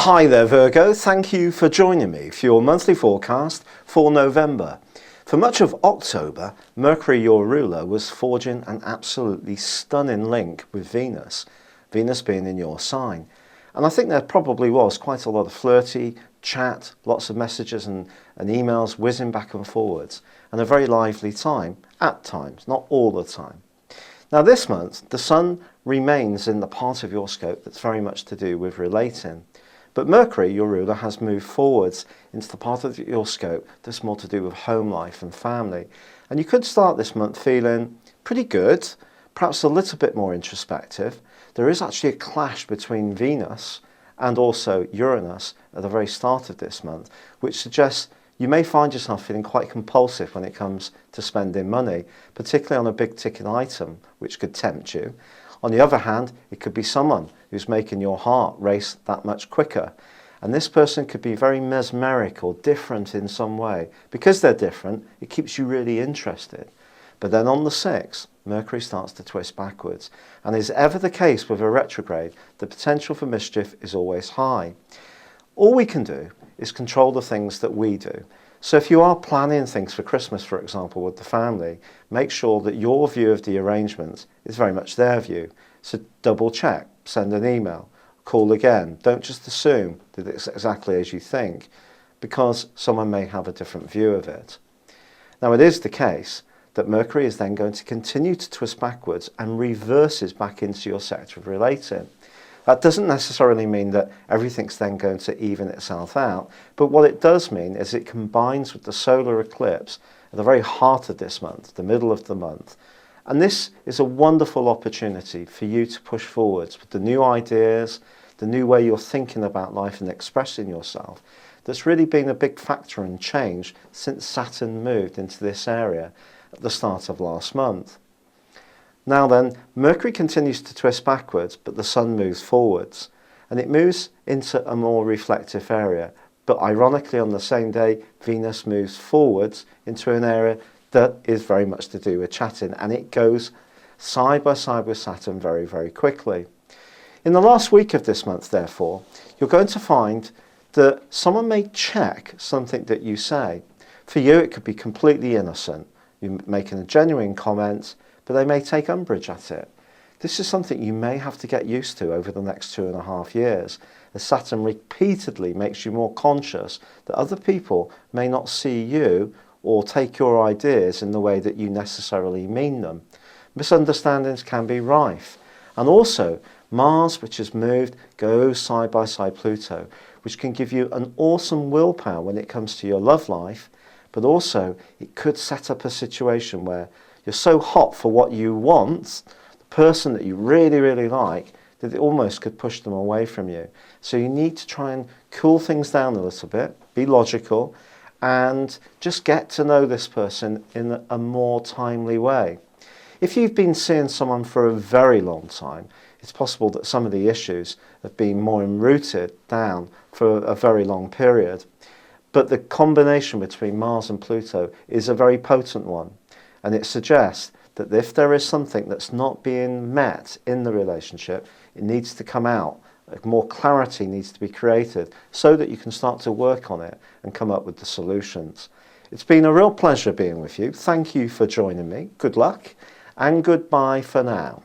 Hi there Virgo, thank you for joining me for your monthly forecast for November. For much of October, Mercury, your ruler, was forging an absolutely stunning link with Venus, Venus being in your sign. And I think there probably was quite a lot of flirty chat, lots of messages and emails whizzing back and forwards, and a very lively time, at times, not all the time. Now this month, the Sun remains in the part of your scope that's very much to do with relating. But Mercury, your ruler, has moved forwards into the part of your scope that's more to do with home life and family. And you could start this month feeling pretty good, perhaps a little bit more introspective. There is actually a clash between Venus and also Uranus at the very start of this month, which suggests you may find yourself feeling quite compulsive when it comes to spending money, particularly on a big ticket item, which could tempt you. On the other hand, it could be someone who's making your heart race that much quicker. And this person could be very mesmeric or different in some way. Because they're different, it keeps you really interested. But then on the 6th, Mercury starts to twist backwards. And as ever the case with a retrograde, the potential for mischief is always high. All we can do is control the things that we do. So if you are planning things for Christmas, for example, with the family, make sure that your view of the arrangements is very much their view. So double check, send an email, call again. Don't just assume that it's exactly as you think, because someone may have a different view of it. Now it is the case that Mercury is then going to continue to twist backwards and reverses back into your sector of relating. That doesn't necessarily mean that everything's then going to even itself out, but what it does mean is it combines with the solar eclipse at the very heart of this month, the middle of the month. And this is a wonderful opportunity for you to push forwards with the new ideas, the new way you're thinking about life and expressing yourself. That's really been a big factor in change since Saturn moved into this area at the start of last month. Now then, Mercury continues to twist backwards, but the Sun moves forwards, and it moves into a more reflective area. But ironically, on the same day, Venus moves forwards into an area that is very much to do with chatting, and it goes side by side with Saturn very, very quickly. In the last week of this month, therefore, you're going to find that someone may check something that you say. For you, it could be completely innocent. You're making a genuine comment, but they may take umbrage at it. This is something you may have to get used to over the next 2.5 years, as Saturn repeatedly makes you more conscious that other people may not see you or take your ideas in the way that you necessarily mean them. Misunderstandings can be rife. And also, Mars, which has moved, goes side by side Pluto, which can give you an awesome willpower when it comes to your love life, but also it could set up a situation where you're so hot for what you want, the person that you really, really like, that it almost could push them away from you. So you need to try and cool things down a little bit, be logical, and just get to know this person in a more timely way. If you've been seeing someone for a very long time, it's possible that some of the issues have been more enrooted down for a very long period. But the combination between Mars and Pluto is a very potent one. And it suggests that if there is something that's not being met in the relationship, it needs to come out. More clarity needs to be created so that you can start to work on it and come up with the solutions. It's been a real pleasure being with you. Thank you for joining me. Good luck and goodbye for now.